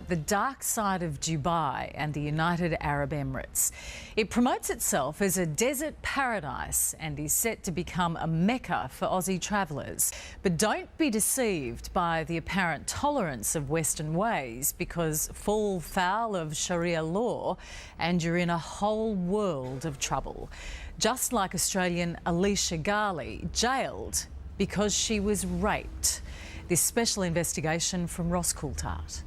the dark side of Dubai and the United Arab Emirates. It promotes itself as a desert paradise and is set to become a mecca for Aussie travellers. But don't be deceived by the apparent tolerance of Western ways, because fall foul of Sharia law and you're in a whole world of trouble. Just like Australian Alicia Garley, jailed because she was raped. This special investigation from Ross Coulthart.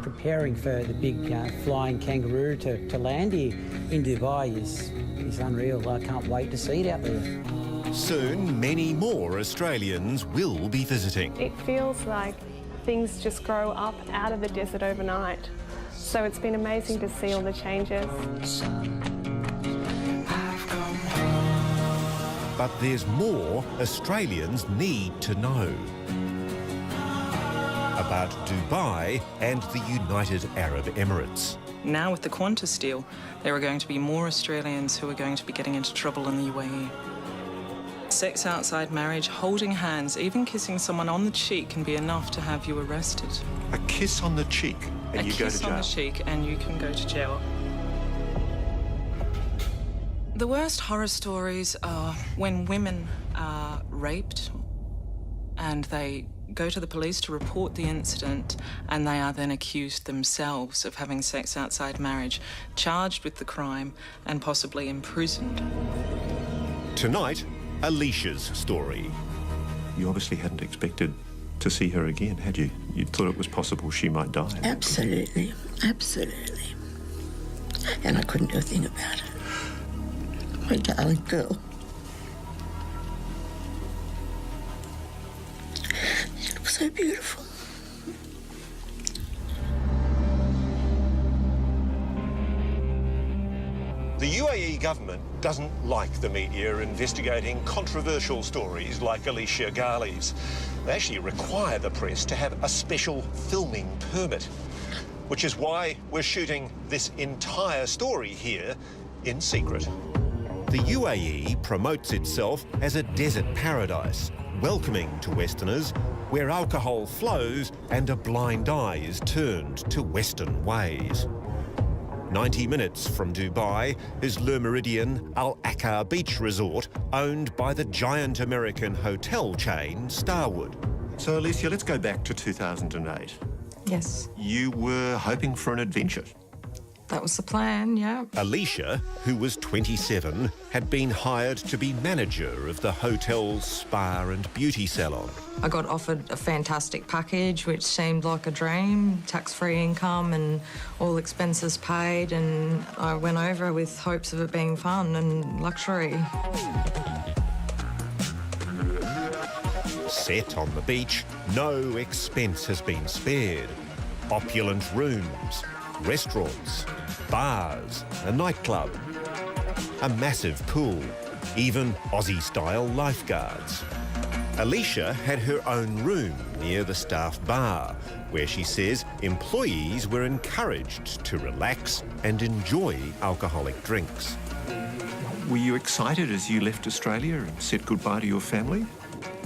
Preparing for the big flying kangaroo to land here in Dubai is unreal. I can't wait to see it out there. Soon, many more Australians will be visiting. It feels like things just grow up out of the desert overnight. So it's been amazing to see all the changes. But there's more Australians need to know about Dubai and the United Arab Emirates. Now with the Qantas deal, there are going to be more Australians who are going to be getting into trouble in the UAE. Sex outside marriage, holding hands, even kissing someone on the cheek can be enough to have you arrested. A kiss on the cheek and you go to jail? A kiss on the cheek and you can go to jail. The worst horror stories are when women are raped and they go to the police to report the incident and they are then accused themselves of having sex outside marriage, charged with the crime and possibly imprisoned. Tonight, Alicia's story. You obviously hadn't expected to see her again, had you? You thought it was possible she might die. Absolutely, absolutely. And I couldn't do a thing about it. My darling girl. She was so beautiful. The UAE government doesn't like the media investigating controversial stories like Alicia Garley's. They actually require the press to have a special filming permit, which is why we're shooting this entire story here in secret. The UAE promotes itself as a desert paradise, welcoming to Westerners, where alcohol flows and a blind eye is turned to Western ways. 90 minutes from Dubai is Le Méridien Al Akar Beach Resort, owned by the giant American hotel chain Starwood. So, Alicia, let's go back to 2008. Yes. You were hoping for an adventure. That was the plan, yeah. Alicia, who was 27, had been hired to be manager of the hotel's spa and beauty salon. I got offered a fantastic package, which seemed like a dream, tax-free income and all expenses paid, and I went over with hopes of it being fun and luxury. Set on the beach, no expense has been spared. Opulent rooms, restaurants, bars, a nightclub, a massive pool, even Aussie-style lifeguards. Alicia had her own room near the staff bar, where she says employees were encouraged to relax and enjoy alcoholic drinks. Were you excited as you left Australia and said goodbye to your family?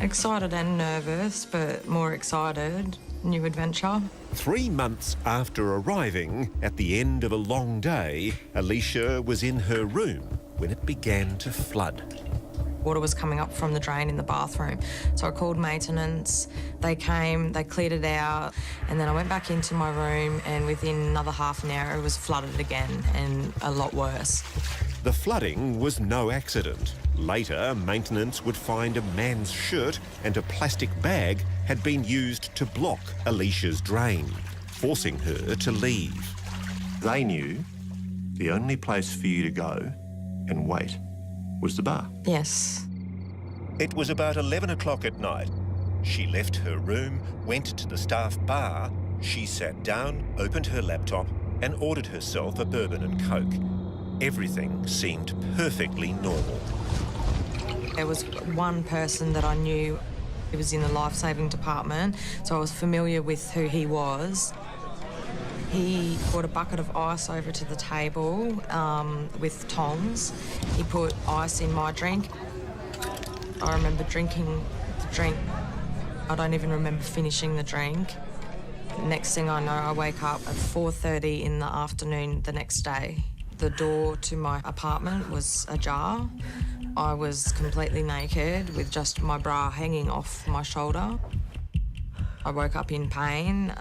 Excited and nervous, but more excited. New adventure. 3 months after arriving, at the end of a long day, Alicia was in her room when it began to flood. Water was coming up from the drain in the bathroom. So I called maintenance. They came, they cleared it out, and then I went back into my room, and within another half an hour it was flooded again, and a lot worse. The flooding was no accident. Later, maintenance would find a man's shirt and a plastic bag had been used to block Alicia's drain, forcing her to leave. They knew the only place for you to go and wait was the bar. Yes. It was about 11 o'clock at night. She left her room, went to the staff bar. She sat down, opened her laptop and ordered herself a bourbon and Coke. Everything seemed perfectly normal. There was one person that I knew. He was in the life-saving department, so I was familiar with who he was. He brought a bucket of ice over to the table with tongs. He put ice in my drink. I remember drinking the drink. I don't even remember finishing the drink. Next thing I know, I wake up at 4:30 in the afternoon the next day. The door to my apartment was ajar. I was completely naked with just my bra hanging off my shoulder. I woke up in pain.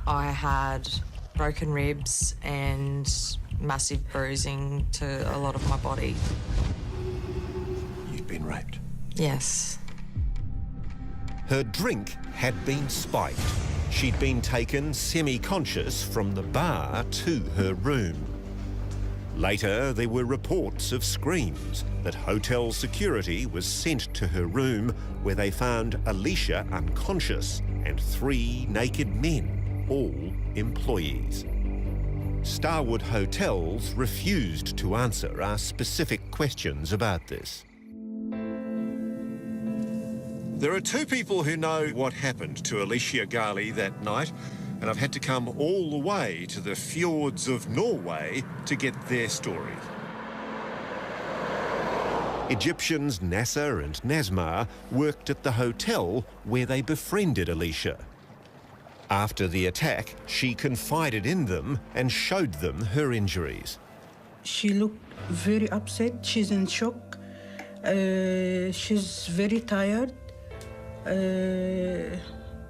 I had broken ribs and massive bruising to a lot of my body. You'd been raped. Yes. Her drink had been spiked. She'd been taken semi-conscious from the bar to her room. Later, there were reports of screams that hotel security was sent to her room where they found Alicia unconscious and 3 naked men, all employees. Starwood Hotels refused to answer our specific questions about this. There are 2 people who know what happened to Alicia Gali that night, and I've had to come all the way to the fjords of Norway to get their story. Egyptians Nasser and Nazmar worked at the hotel where they befriended Alicia. After the attack, she confided in them and showed them her injuries. She looked very upset. She's in shock. She's very tired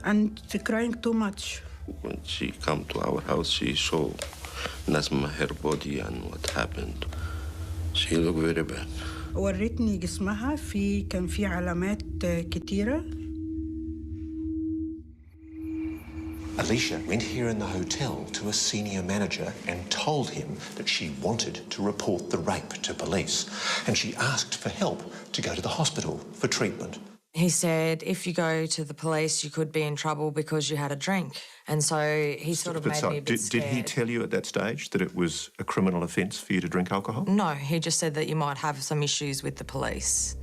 and crying too much. When she come to our house, she showed Nazma her body and what happened. She looked very bad. ورتني جسمها كان في علامات كتيرة. Alicia went here in the hotel to a senior manager and told him that she wanted to report the rape to police, and she asked for help to go to the hospital for treatment. He said, if you go to the police, you could be in trouble because you had a drink. And so he sort of made me a bit scared. Did he tell you at that stage that it was a criminal offence for you to drink alcohol? No, he just said that you might have some issues with the police.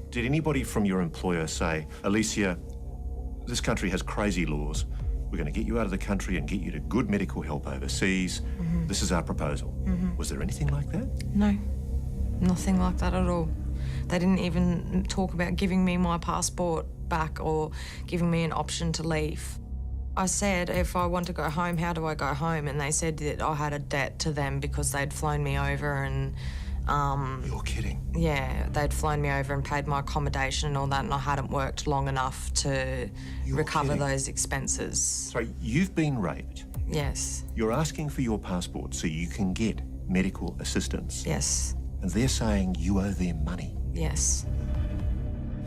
Did anybody from your employer say, Alicia, this country has crazy laws. We're going to get you out of the country and get you to good medical help overseas. This is our proposal. Was there anything like that? No, nothing like that at all. They didn't even talk about giving me my passport back or giving me an option to leave. I said, if I want to go home, how do I go home? And they said that I had a debt to them because they'd flown me over and... You're kidding? Yeah, they'd flown me over and paid my accommodation and all that, and I hadn't worked long enough to recover those expenses. So you've been raped? Yes. You're asking for your passport so you can get medical assistance? Yes. And they're saying you owe them money? Yes.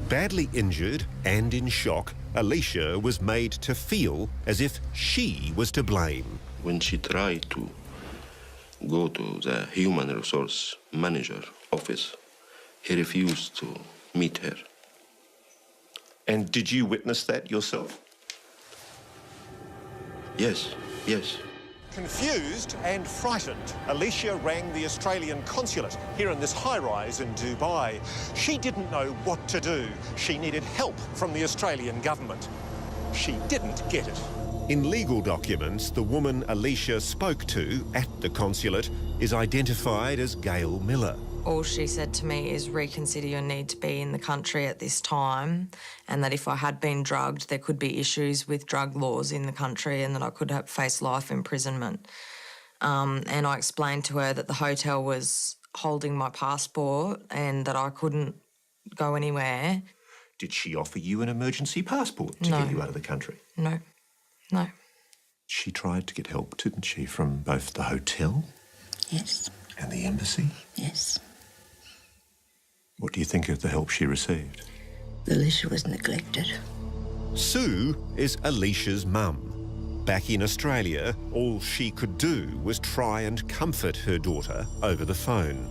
Badly injured and in shock, Alicia was made to feel as if she was to blame. When she tried to go to the human resource manager office, he refused to meet her. And did you witness that yourself? Yes, yes. Confused and frightened, Alicia rang the Australian consulate here in this high-rise in Dubai. She didn't know what to do. She needed help from the Australian government. She didn't get it. In legal documents, the woman Alicia spoke to at the consulate is identified as Gail Miller. All she said to me is reconsider your need to be in the country at this time, and that if I had been drugged, there could be issues with drug laws in the country and that I could have faced life imprisonment. And I explained to her that the hotel was holding my passport and that I couldn't go anywhere. Did she offer you an emergency passport to get you out of the country? No, no. She tried to get help, didn't she, from both the hotel? Yes. And the embassy? Yes. What do you think of the help she received? Alicia was neglected. Sue is Alicia's mum. Back in Australia, all she could do was try and comfort her daughter over the phone.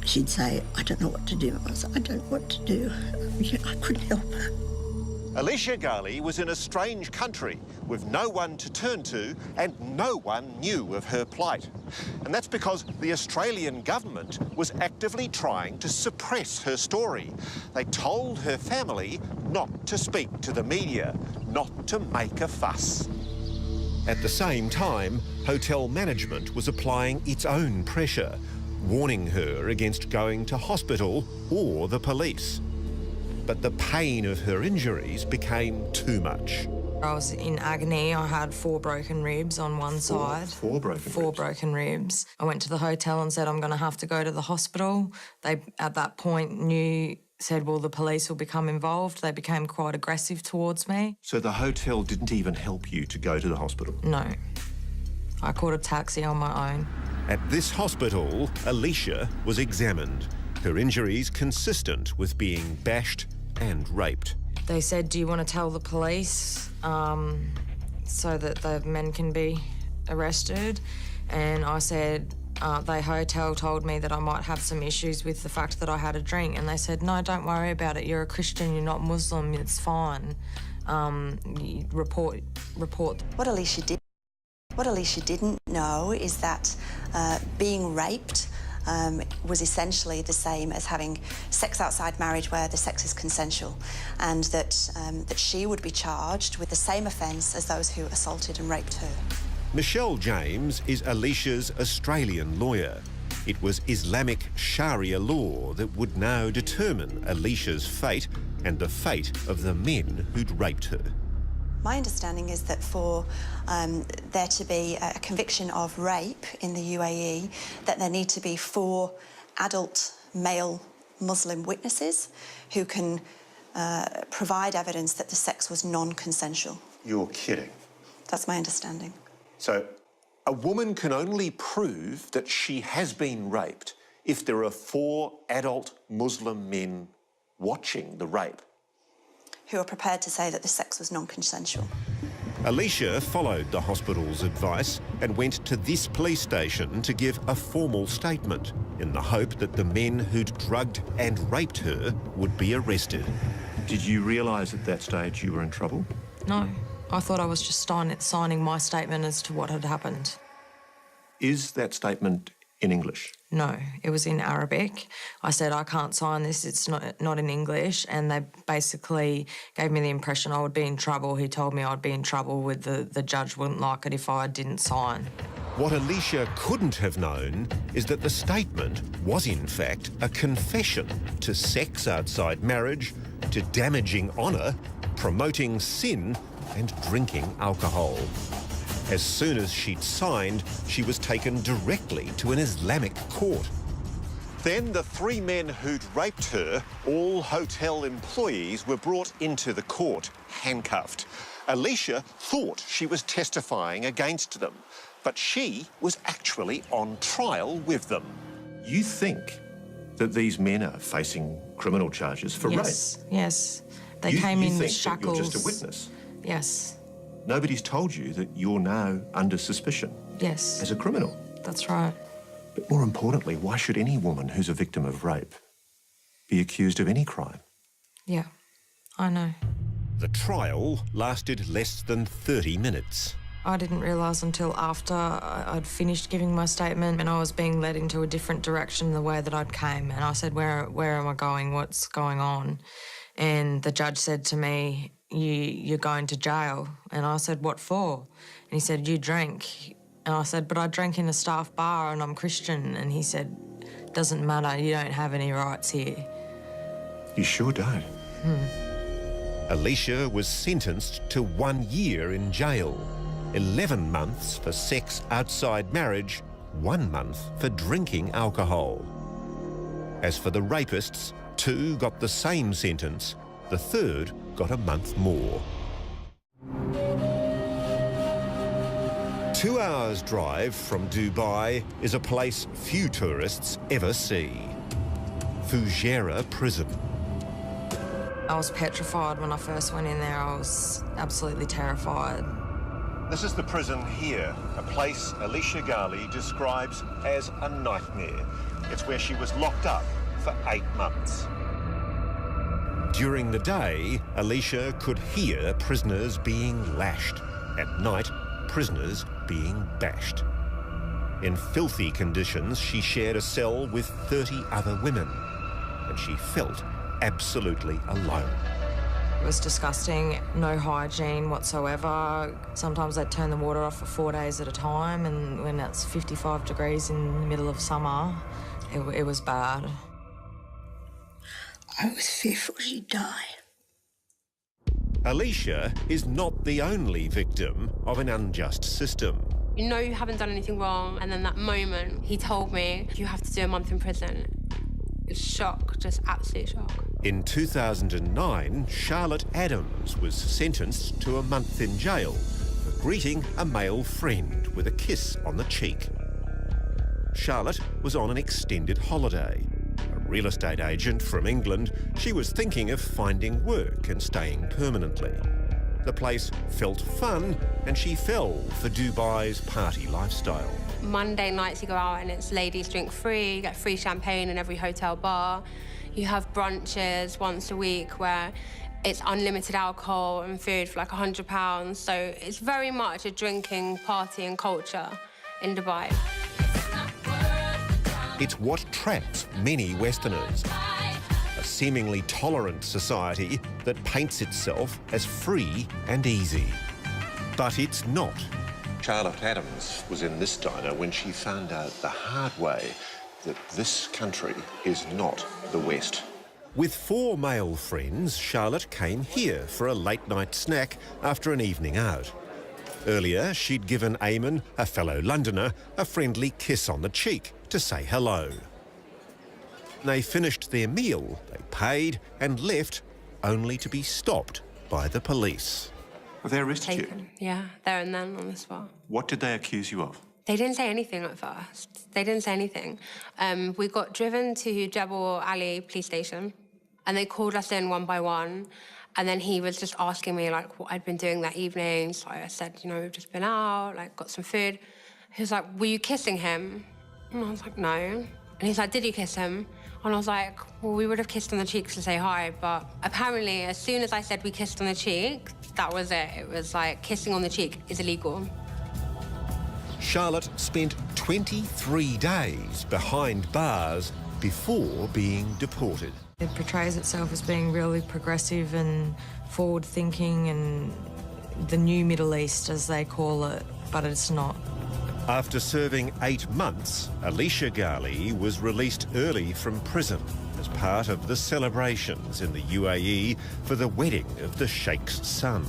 She'd say, I don't know what to do. I said, I don't know what to do. I couldn't help her. Alicia Gali was in a strange country with no one to turn to and no one knew of her plight. And that's because the Australian government was actively trying to suppress her story. They told her family not to speak to the media, not to make a fuss. At the same time, hotel management was applying its own pressure, warning her against going to hospital or the police. but the pain of her injuries became too much. I was in agony. I had 4 broken ribs on one side. Four broken ribs. I went to the hotel and said, I'm going to have to go to the hospital. They, at that point, said, well, the police will become involved. They became quite aggressive towards me. So the hotel didn't even help you to go to the hospital? No. I called a taxi on my own. At this hospital, Alicia was examined. Her injuries consistent with being bashed and raped. They said, do you want to tell the police so that the men can be arrested? And I said, the hotel told me that I might have some issues with the fact that I had a drink. And they said, no, don't worry about it. You're a Christian, you're not Muslim, it's fine. You report. What Alicia didn't know is that being raped was essentially the same as having sex outside marriage where the sex is consensual, and that she would be charged with the same offence as those who assaulted and raped her. Michelle James is Alicia's Australian lawyer. It was Islamic Sharia law that would now determine Alicia's fate and the fate of the men who'd raped her. My understanding is that for there to be a conviction of rape in the UAE, that there need to be 4 adult male Muslim witnesses who can provide evidence that the sex was non-consensual. You're kidding. That's my understanding. So a woman can only prove that she has been raped if there are 4 adult Muslim men watching the rape. Who are prepared to say that the sex was non-consensual. Alicia followed the hospital's advice and went to this police station to give a formal statement in the hope that the men who'd drugged and raped her would be arrested. Did you realise at that stage you were in trouble? No. I thought I was just signing my statement as to what had happened. Is that statement in English? No, it was in Arabic. I said, I can't sign this, it's not in English, and they basically gave me the impression I would be in trouble. He told me I'd be in trouble with the judge wouldn't like it if I didn't sign. What Alicia couldn't have known is that the statement was in fact a confession to sex outside marriage, to damaging honour, promoting sin and drinking alcohol. As soon as she'd signed, she was taken directly to an Islamic court. Then the 3 men who'd raped her, all hotel employees, were brought into the court, handcuffed. Alicia thought she was testifying against them, but she was actually on trial with them. You think that these men are facing criminal charges for rape? Yes. They came in with shackles. You think that you're just a witness? Yes. Nobody's told you that you're now under suspicion? Yes. As a criminal? That's right. But more importantly, why should any woman who's a victim of rape be accused of any crime? Yeah, I know. The trial lasted less than 30 minutes. I didn't realise until after I'd finished giving my statement and I was being led into a different direction the way that I'd came. And I said, where am I going? What's going on? And the judge said to me, you're going to jail. And I said, what for? And he said, you drank. And I said, but I drank in a staff bar and I'm Christian. And he said, doesn't matter, you don't have any rights here. You sure don't. Alicia was sentenced to 1 year in jail, 11 months for sex outside marriage, 1 month for drinking alcohol. As for the rapists, 2 got the same sentence, the 3rd got a month more. 2 hours' drive from Dubai is a place few tourists ever see. Fujairah Prison. I was petrified when I first went in there. I was absolutely terrified. This is the prison here, a place Alicia Ghali describes as a nightmare. It's where she was locked up for 8 months. During the day, Alicia could hear prisoners being lashed. At night, prisoners being bashed. In filthy conditions, she shared a cell with 30 other women, and she felt absolutely alone. It was disgusting, no hygiene whatsoever. Sometimes they'd turn the water off for 4 days at a time, and when it's 55 degrees in the middle of summer, it was bad. I was fearful she'd die. Alicia is not the only victim of an unjust system. You know you haven't done anything wrong, and then that moment he told me you have to do a month in prison. It's shock, just absolute shock. In 2009, Charlotte Adams was sentenced to a month in jail for greeting a male friend with a kiss on the cheek. Charlotte was on an extended holiday. A real estate agent from England, she was thinking of finding work and staying permanently. The place felt fun, and she fell for Dubai's party lifestyle. Monday nights you go out and it's ladies drink free, you get free champagne in every hotel bar. You have brunches once a week where it's unlimited alcohol and food for like £100. So it's very much a drinking, partying culture in Dubai. It's what traps many Westerners. A seemingly tolerant society that paints itself as free and easy. But it's not. Charlotte Adams was in this diner when she found out the hard way that this country is not the West. With 4 male friends, Charlotte came here for a late-night snack after an evening out. Earlier, she'd given Eamon, a fellow Londoner, a friendly kiss on the cheek to say hello. They finished their meal, they paid and left, only to be stopped by the police. Have they arrested you? Yeah, there and then on the spot. What did they accuse you of? They didn't say anything at first. They didn't say anything. We got driven to Jebel Ali police station, and they called us in one by one. And then he was just asking me, like, what I'd been doing that evening. So I said, you know, we've just been out, like, got some food. He was like, were you kissing him? And I was like, no. And he's like, did you kiss him? And I was like, well, we would have kissed on the cheeks to say hi, but apparently as soon as I said we kissed on the cheek, that was it. It was like, kissing on the cheek is illegal. Charlotte spent 23 days behind bars before being deported. It portrays itself as being really progressive and forward-thinking and the new Middle East, as they call it, but it's not. After serving 8 months, Alicia Ghali was released early from prison as part of the celebrations in the UAE for the wedding of the Sheikh's son.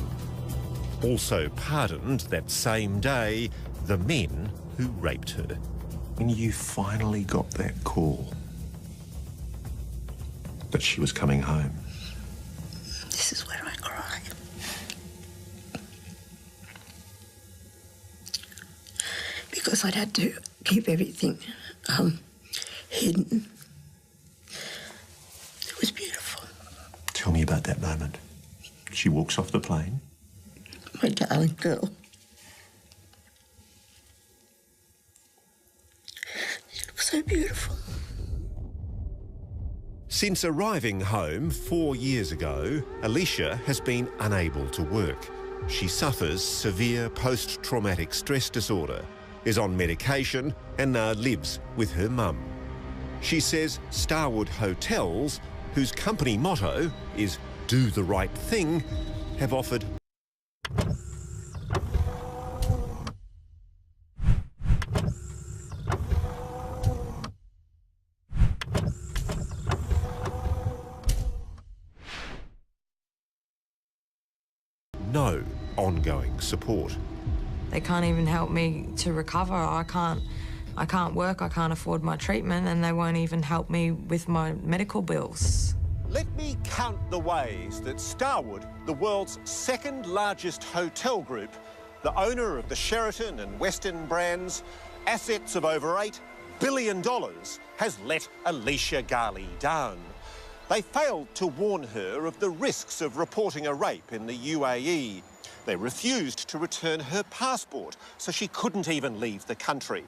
Also pardoned that same day the men who raped her. When you finally got that call that she was coming home, This is where I cry. Because I'd had to keep everything hidden. It was beautiful. tell me about that moment. She walks off the plane. My darling girl. She looks so beautiful. Since arriving home 4 years ago, Alicia has been unable to work. She suffers severe post-traumatic stress disorder, is on medication and now lives with her mum. She says Starwood Hotels, whose company motto is "Do the right thing," have offered no ongoing support. They can't even help me to recover. I can't work, I can't afford my treatment, and they won't even help me with my medical bills. Let me count the ways that Starwood, the world's second largest hotel group, the owner of the Sheraton and Westin brands, assets of over $8 billion, has let Alicia Ghali down. They failed to warn her of the risks of reporting a rape in the UAE. They refused to return her passport, so she couldn't even leave the country.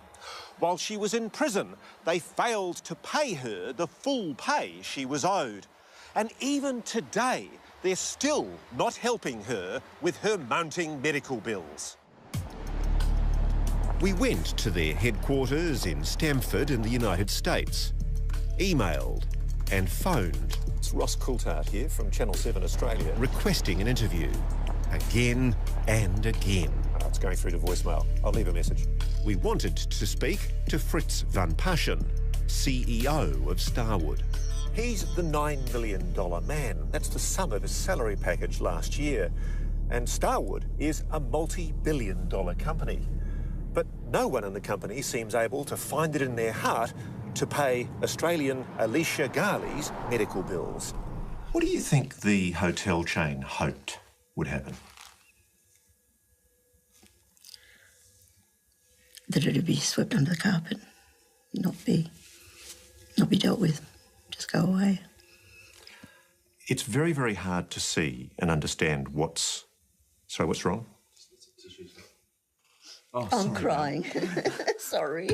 While she was in prison, they failed to pay her the full pay she was owed. And even today, they're still not helping her with her mounting medical bills. We went to their headquarters in Stamford in the United States, emailed and phoned. It's Ross Coulthard here from Channel 7 Australia. Requesting an interview, again and again. Oh, it's going through to voicemail. I'll leave a message. We wanted to speak to Fritz van Paschen, CEO of Starwood. He's the $9 million man. That's the sum of his salary package last year. And Starwood is a multi-billion-dollar company. But no one in the company seems able to find it in their heart to pay Australian Alicia Garley's medical bills. What do you think the hotel chain hoped would happen? That it'd be swept under the carpet, not be dealt with, just go away. It's very, very hard to see and understand what's... Sorry, what's wrong? Oh, I'm crying. Sorry.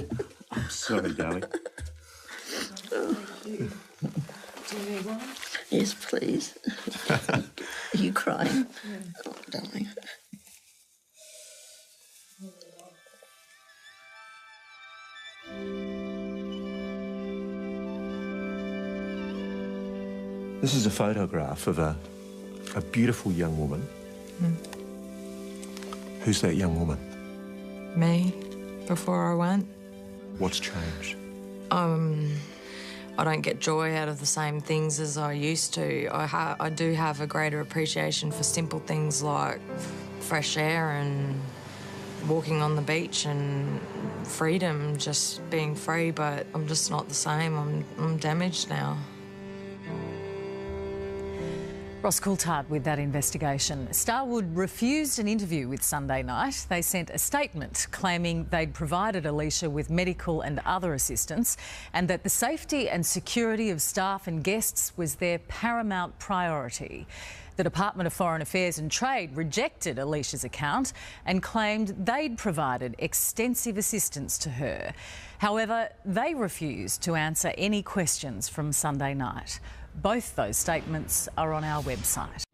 I'm sorry, darling. Do you need one? Yes, please. Are you crying? Yeah. Oh, darling. This is a photograph of a beautiful young woman. Who's that young woman? Me, before I went. What's changed? I don't get joy out of the same things as I used to. I do have a greater appreciation for simple things like fresh air and walking on the beach and freedom, just being free, but I'm just not the same. I'm damaged now. Ross Coulthard with that investigation. Starwood refused an interview with Sunday Night. They sent a statement claiming they'd provided Alicia with medical and other assistance and that the safety and security of staff and guests was their paramount priority. The Department of Foreign Affairs and Trade rejected Alicia's account and claimed they'd provided extensive assistance to her. However, they refused to answer any questions from Sunday Night. Both those statements are on our website.